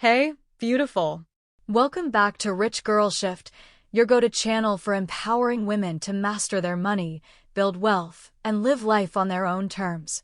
Hey, beautiful. Welcome back to Rich Girl Shift, your go-to channel for empowering women to master their money, build wealth, and live life on their own terms.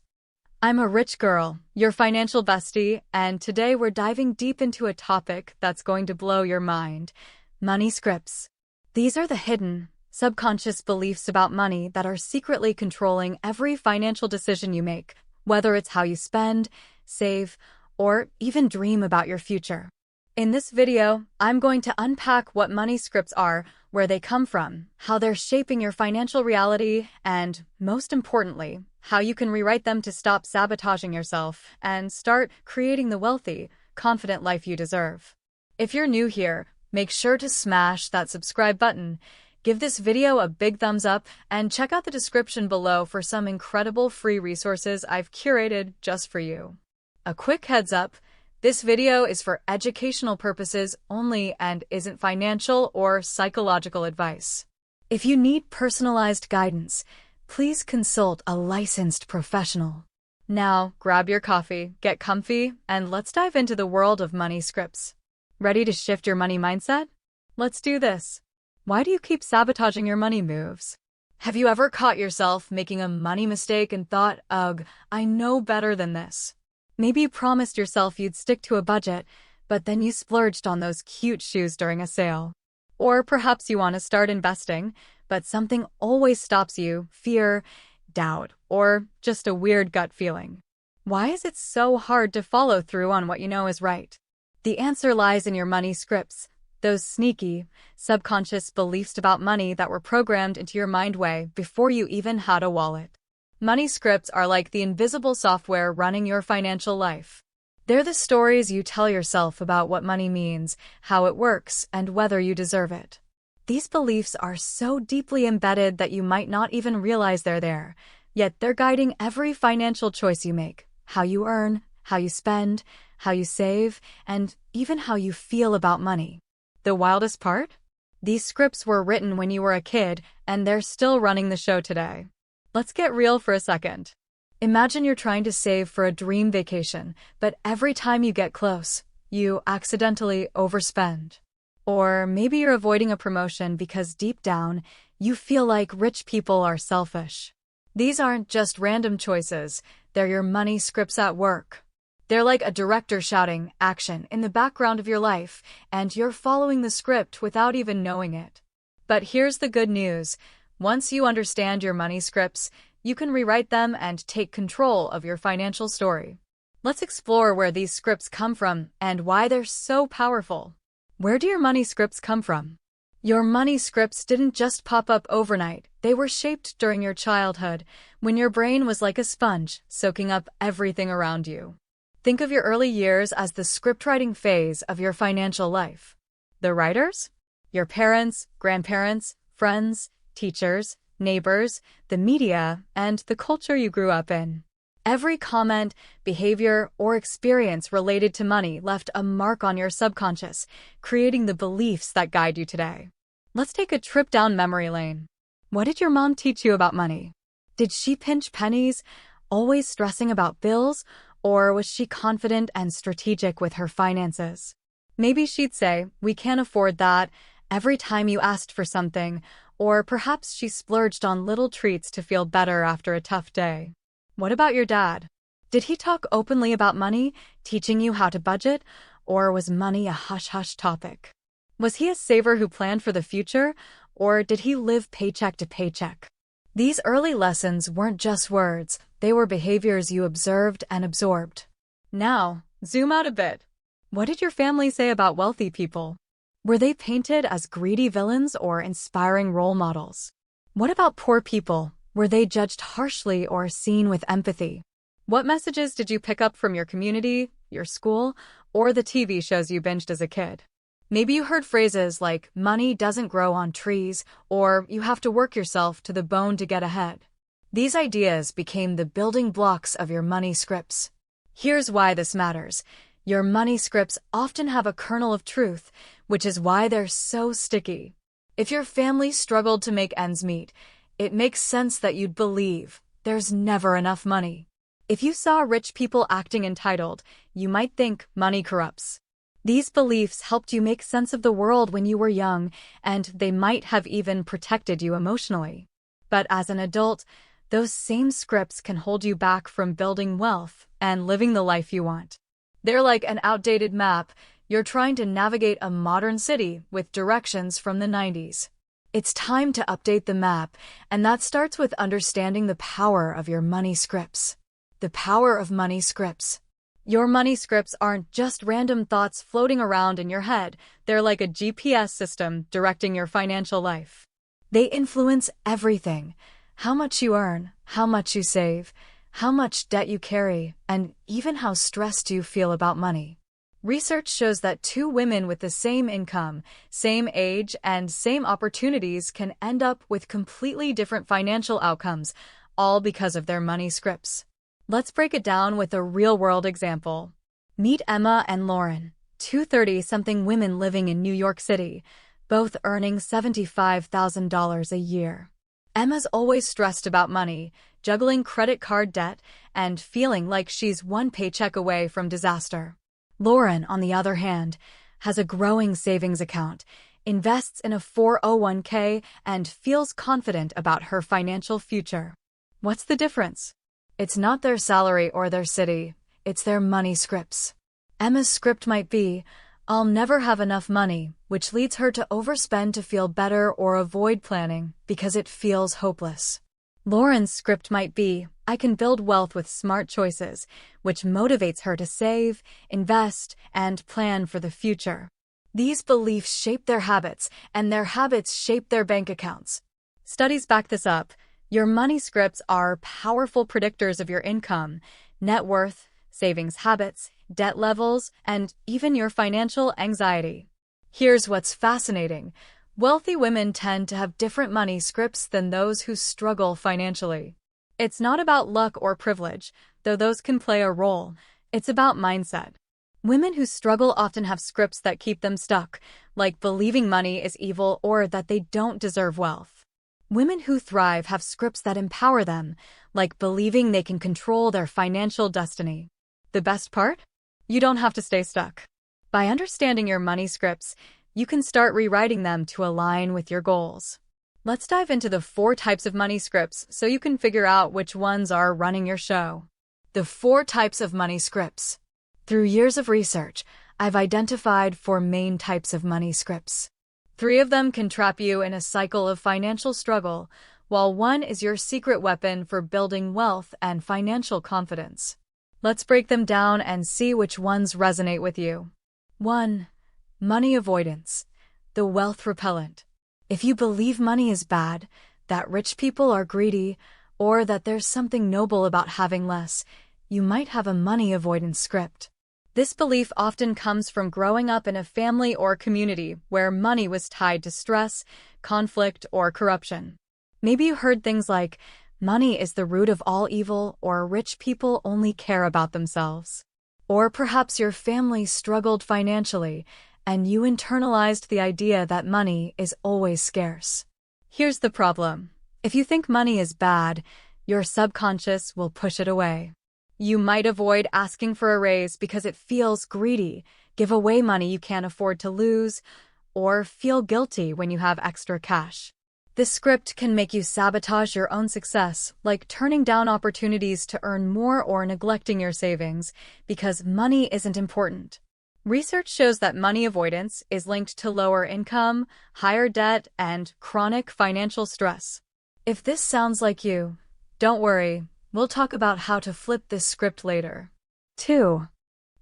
I'm a rich girl, your financial bestie, and today we're diving deep into a topic that's going to blow your mind: money scripts. These are the hidden, subconscious beliefs about money that are secretly controlling every financial decision you make, whether it's how you spend, save, or even dream about your future. In this video, I'm going to unpack what money scripts are, where they come from, how they're shaping your financial reality, and, most importantly, how you can rewrite them to stop sabotaging yourself and start creating the wealthy, confident life you deserve. If you're new here, make sure to smash that subscribe button, give this video a big thumbs up, and check out the description below for some incredible free resources I've curated just for you. A quick heads up, this video is for educational purposes only and isn't financial or psychological advice. If you need personalized guidance, please consult a licensed professional. Now, grab your coffee, get comfy, and let's dive into the world of money scripts. Ready to shift your money mindset? Let's do this. Why do you keep sabotaging your money moves? Have you ever caught yourself making a money mistake and thought, ugh, I know better than this? Maybe you promised yourself you'd stick to a budget, but then you splurged on those cute shoes during a sale. Or perhaps you want to start investing, but something always stops you: fear, doubt, or just a weird gut feeling. Why is it so hard to follow through on what you know is right? The answer lies in your money scripts, those sneaky, subconscious beliefs about money that were programmed into your mind way before you even had a wallet. Money scripts are like the invisible software running your financial life. They're the stories you tell yourself about what money means, how it works, and whether you deserve it. These beliefs are so deeply embedded that you might not even realize they're there, yet they're guiding every financial choice you make: how you earn, how you spend, how you save, and even how you feel about money. The wildest part? These scripts were written when you were a kid, and they're still running the show today. Let's get real for a second. Imagine you're trying to save for a dream vacation, but every time you get close, you accidentally overspend. Or maybe you're avoiding a promotion because deep down, you feel like rich people are selfish. These aren't just random choices, they're your money scripts at work. They're like a director shouting action in the background of your life, and you're following the script without even knowing it. But here's the good news. Once you understand your money scripts, you can rewrite them and take control of your financial story. Let's explore where these scripts come from and why they're so powerful. Where do your money scripts come from? Your money scripts didn't just pop up overnight. They were shaped during your childhood, when your brain was like a sponge, soaking up everything around you. Think of your early years as the scriptwriting phase of your financial life. The writers? Your parents, grandparents, friends, teachers, neighbors, the media, and the culture you grew up in. Every comment, behavior, or experience related to money left a mark on your subconscious, creating the beliefs that guide you today. Let's take a trip down memory lane. What did your mom teach you about money? Did she pinch pennies, always stressing about bills, or was she confident and strategic with her finances? Maybe she'd say, "We can't afford that," every time you asked for something, or perhaps she splurged on little treats to feel better after a tough day. What about your dad? Did he talk openly about money, teaching you how to budget, or was money a hush-hush topic? Was he a saver who planned for the future, or did he live paycheck to paycheck? These early lessons weren't just words, they were behaviors you observed and absorbed. Now, zoom out a bit. What did your family say about wealthy people? Were they painted as greedy villains or inspiring role models? What about poor people? Were they judged harshly or seen with empathy? What messages did you pick up from your community, your school, or the TV shows you binged as a kid? Maybe you heard phrases like, "money doesn't grow on trees," or "you have to work yourself to the bone to get ahead." These ideas became the building blocks of your money scripts. Here's why this matters. Your money scripts often have a kernel of truth, which is why they're so sticky. If your family struggled to make ends meet, it makes sense that you'd believe there's never enough money. If you saw rich people acting entitled, you might think money corrupts. These beliefs helped you make sense of the world when you were young, and they might have even protected you emotionally. But as an adult, those same scripts can hold you back from building wealth and living the life you want. They're like an outdated map. You're trying to navigate a modern city with directions from the 90s. It's time to update the map, and that starts with understanding the power of your money scripts. The power of money scripts. Your money scripts aren't just random thoughts floating around in your head. They're like a GPS system directing your financial life. They influence everything: how much you earn, how much you save, how much debt you carry, and even how stressed you feel about money. Research shows that two women with the same income, same age, and same opportunities can end up with completely different financial outcomes, all because of their money scripts. Let's break it down with a real-world example. Meet Emma and Lauren, two 30-something women living in New York City, both earning $75,000 a year. Emma's always stressed about money, juggling credit card debt, and feeling like she's one paycheck away from disaster. Lauren, on the other hand, has a growing savings account, invests in a 401k, and feels confident about her financial future. What's the difference? It's not their salary or their city, it's their money scripts. Emma's script might be, "I'll never have enough money," which leads her to overspend to feel better or avoid planning because it feels hopeless. Lauren's script might be, "I can build wealth with smart choices," which motivates her to save, invest, and plan for the future. These beliefs shape their habits, and their habits shape their bank accounts. Studies back this up. Your money scripts are powerful predictors of your income, net worth, savings habits, debt levels, and even your financial anxiety. Here's what's fascinating. Wealthy women tend to have different money scripts than those who struggle financially. It's not about luck or privilege, though those can play a role. It's about mindset. Women who struggle often have scripts that keep them stuck, like believing money is evil or that they don't deserve wealth. Women who thrive have scripts that empower them, like believing they can control their financial destiny. The best part? You don't have to stay stuck. By understanding your money scripts, you can start rewriting them to align with your goals. Let's dive into the 4 types of money scripts so you can figure out which ones are running your show. The 4 types of money scripts. Through years of research, I've identified 4 main types of money scripts. 3 of them can trap you in a cycle of financial struggle, while 1 is your secret weapon for building wealth and financial confidence. Let's break them down and see which ones resonate with you. 1. Money avoidance, the wealth repellent. If you believe money is bad, that rich people are greedy, or that there's something noble about having less, you might have a money avoidance script. This belief often comes from growing up in a family or community where money was tied to stress, conflict, or corruption. Maybe you heard things like, "Money is the root of all evil," or "Rich people only care about themselves." Or perhaps your family struggled financially, and you internalized the idea that money is always scarce. Here's the problem. If you think money is bad, your subconscious will push it away. You might avoid asking for a raise because it feels greedy, give away money you can't afford to lose, or feel guilty when you have extra cash. This script can make you sabotage your own success, like turning down opportunities to earn more or neglecting your savings, because money isn't important. Research shows that money avoidance is linked to lower income, higher debt, and chronic financial stress. If this sounds like you, don't worry. We'll talk about how to flip this script later. 2.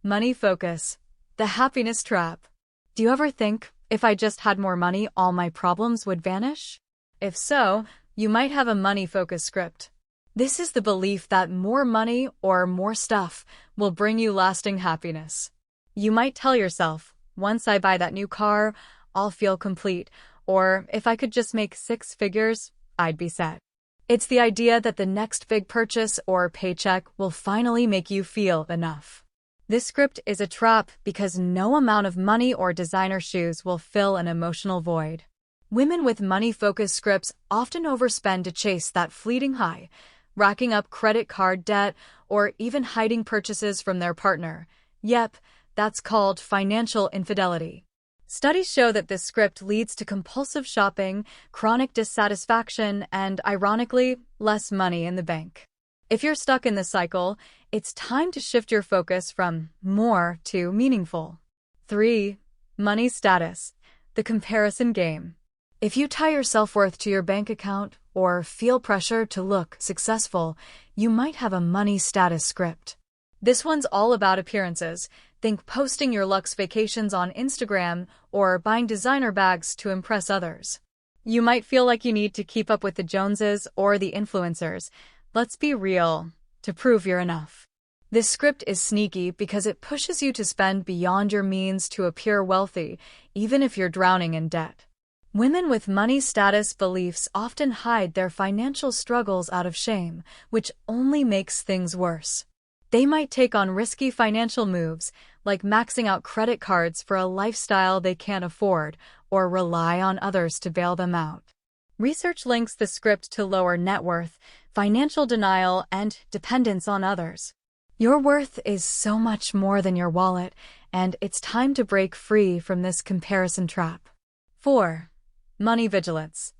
Money focus, the happiness trap. Do you ever think, if I just had more money, all my problems would vanish? If so, you might have a money focus script. This is the belief that more money or more stuff will bring you lasting happiness. You might tell yourself, "Once I buy that new car, I'll feel complete," or "If I could just make 6 figures, I'd be set." It's the idea that the next big purchase or paycheck will finally make you feel enough. This script is a trap because no amount of money or designer shoes will fill an emotional void. Women with money-focused scripts often overspend to chase that fleeting high, racking up credit card debt or even hiding purchases from their partner. Yep, That's called financial infidelity. Studies show that this script leads to compulsive shopping, chronic dissatisfaction, and, ironically, less money in the bank. If you're stuck in this cycle, it's time to shift your focus from more to meaningful. 3. Money status. The comparison game. If you tie your self-worth to your bank account or feel pressure to look successful, you might have a money status script. This one's all about appearances. Think posting your luxe vacations on Instagram or buying designer bags to impress others. You might feel like you need to keep up with the Joneses or the influencers. Let's be real, to prove you're enough. This script is sneaky because it pushes you to spend beyond your means to appear wealthy, even if you're drowning in debt. Women with money status beliefs often hide their financial struggles out of shame, which only makes things worse. They might take on risky financial moves, like maxing out credit cards for a lifestyle they can't afford, or rely on others to bail them out. Research links the script to lower net worth, financial denial, and dependence on others. Your worth is so much more than your wallet, and it's time to break free from this comparison trap. 4. Money vigilance.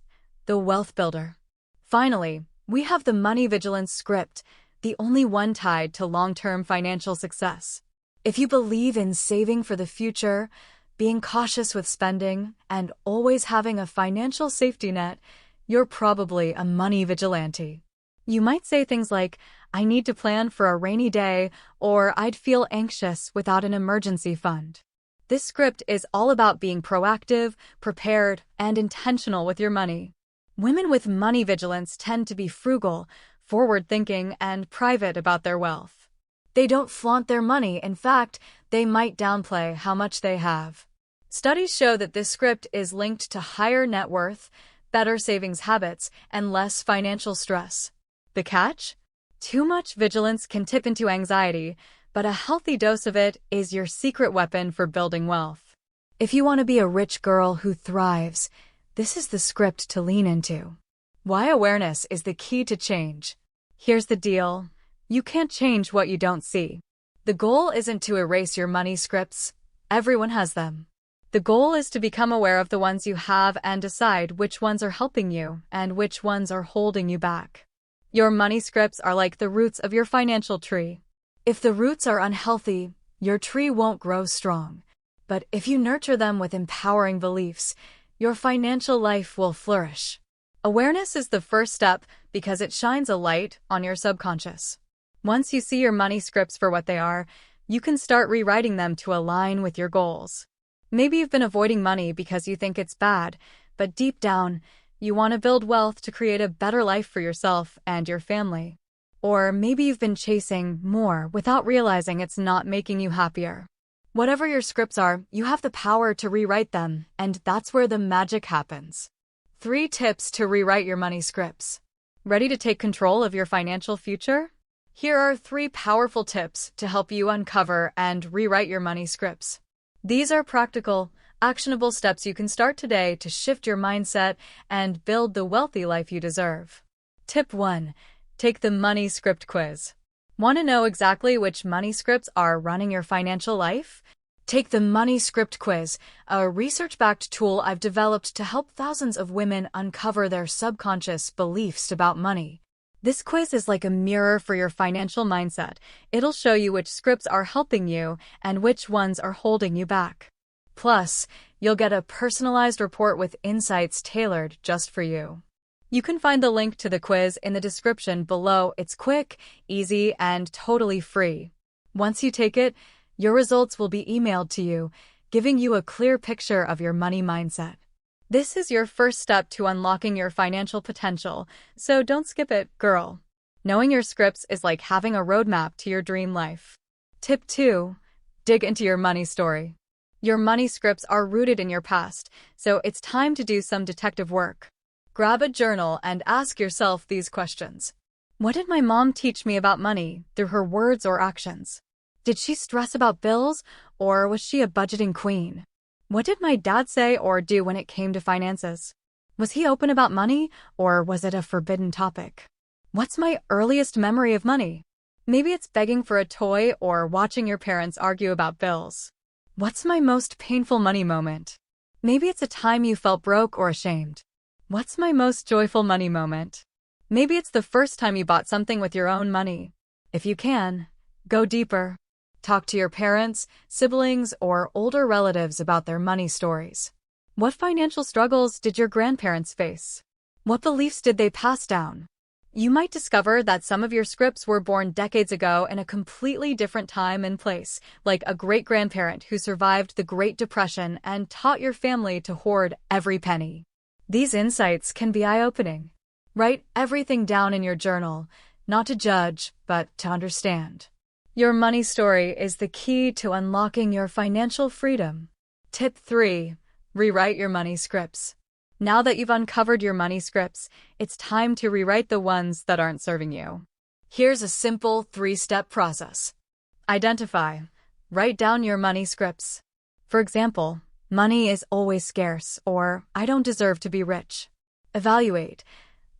The wealth builder. Finally, we have the money vigilance script, the only one tied to long-term financial success. If you believe in saving for the future, being cautious with spending, and always having a financial safety net, you're probably a money vigilante. You might say things like, "I need to plan for a rainy day," or "I'd feel anxious without an emergency fund." This script is all about being proactive, prepared, and intentional with your money. Women with money vigilance tend to be frugal, forward-thinking, and private about their wealth. They don't flaunt their money. In fact, they might downplay how much they have. Studies show that this script is linked to higher net worth, better savings habits, and less financial stress. The catch? Too much vigilance can tip into anxiety, but a healthy dose of it is your secret weapon for building wealth. If you want to be a rich girl who thrives, this is the script to lean into. Why awareness is the key to change. Here's the deal. You can't change what you don't see. The goal isn't to erase your money scripts. Everyone has them. The goal is to become aware of the ones you have and decide which ones are helping you and which ones are holding you back. Your money scripts are like the roots of your financial tree. If the roots are unhealthy, your tree won't grow strong. But if you nurture them with empowering beliefs, your financial life will flourish. Awareness is the first step because it shines a light on your subconscious. Once you see your money scripts for what they are, you can start rewriting them to align with your goals. Maybe you've been avoiding money because you think it's bad, but deep down, you want to build wealth to create a better life for yourself and your family. Or maybe you've been chasing more without realizing it's not making you happier. Whatever your scripts are, you have the power to rewrite them, and that's where the magic happens. 3 tips to rewrite your money scripts. Ready to take control of your financial future? Here are 3 powerful tips to help you uncover and rewrite your money scripts. These are practical, actionable steps you can start today to shift your mindset and build the wealthy life you deserve. Tip 1. Take the money script quiz. Want to know exactly which money scripts are running your financial life? Take the Money Script Quiz, a research-backed tool I've developed to help thousands of women uncover their subconscious beliefs about money. This quiz is like a mirror for your financial mindset. It'll show you which scripts are helping you and which ones are holding you back. Plus, you'll get a personalized report with insights tailored just for you. You can find the link to the quiz in the description below. It's quick, easy, and totally free. Once you take it, your results will be emailed to you, giving you a clear picture of your money mindset. This is your first step to unlocking your financial potential, so don't skip it, girl. Knowing your scripts is like having a roadmap to your dream life. Tip 2. Dig into your money story. Your money scripts are rooted in your past, so it's time to do some detective work. Grab a journal and ask yourself these questions. What did my mom teach me about money through her words or actions? Did she stress about bills, or was she a budgeting queen? What did my dad say or do when it came to finances? Was he open about money, or was it a forbidden topic? What's my earliest memory of money? Maybe it's begging for a toy or watching your parents argue about bills. What's my most painful money moment? Maybe it's a time you felt broke or ashamed. What's my most joyful money moment? Maybe it's the first time you bought something with your own money. If you can, go deeper. Talk to your parents, siblings, or older relatives about their money stories. What financial struggles did your grandparents face? What beliefs did they pass down? You might discover that some of your scripts were born decades ago in a completely different time and place, like a great-grandparent who survived the Great Depression and taught your family to hoard every penny. These insights can be eye-opening. Write everything down in your journal, not to judge, but to understand. Your money story is the key to unlocking your financial freedom. Tip 3. Rewrite your money scripts. Now that you've uncovered your money scripts, it's time to rewrite the ones that aren't serving you. Here's a simple 3-step process. Identify. Write down your money scripts. For example, money is always scarce, or I don't deserve to be rich. Evaluate.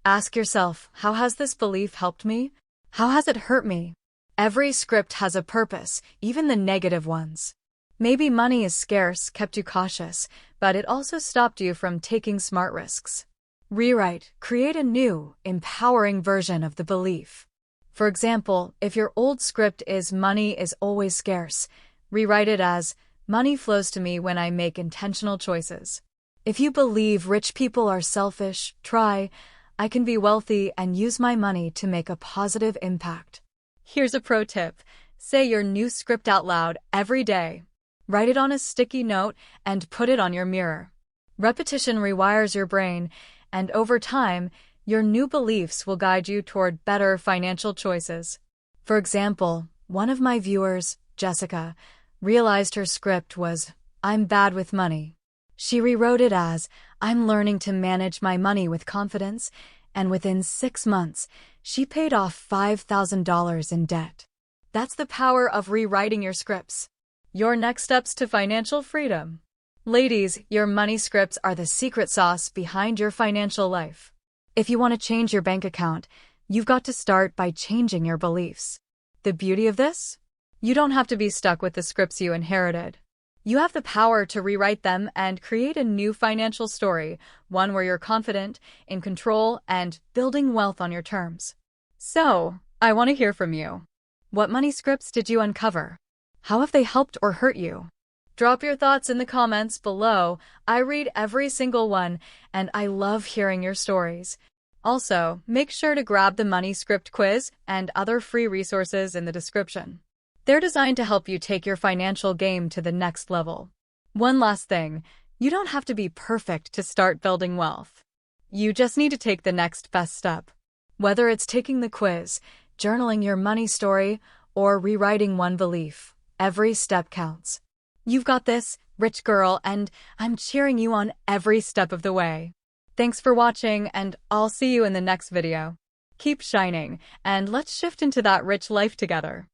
Ask yourself, how has this belief helped me? How has it hurt me? Every script has a purpose, even the negative ones. Maybe money is scarce kept you cautious, but it also stopped you from taking smart risks. Rewrite. Create a new, empowering version of the belief. For example, if your old script is money is always scarce, rewrite it as money flows to me when I make intentional choices. If you believe rich people are selfish, try I can be wealthy and use my money to make a positive impact. Here's a pro tip. Say your new script out loud every day. Write it on a sticky note and put it on your mirror. Repetition rewires your brain, and over time, your new beliefs will guide you toward better financial choices. For example, one of my viewers, Jessica, realized her script was, I'm bad with money. She rewrote it as, I'm learning to manage my money with confidence, and within 6 months, she paid off $5,000 in debt. That's the power of rewriting your scripts. Your next steps to financial freedom. Ladies, your money scripts are the secret sauce behind your financial life. If you want to change your bank account, you've got to start by changing your beliefs. The beauty of this? You don't have to be stuck with the scripts you inherited. You have the power to rewrite them and create a new financial story, one where you're confident, in control, and building wealth on your terms. So, I want to hear from you. What money scripts did you uncover? How have they helped or hurt you? Drop your thoughts in the comments below. I read every single one, and I love hearing your stories. Also, make sure to grab the money script quiz and other free resources in the description. They're designed to help you take your financial game to the next level. One last thing, you don't have to be perfect to start building wealth. You just need to take the next best step. Whether it's taking the quiz, journaling your money story, or rewriting one belief, every step counts. You've got this, rich girl, and I'm cheering you on every step of the way. Thanks for watching, and I'll see you in the next video. Keep shining, and let's shift into that rich life together.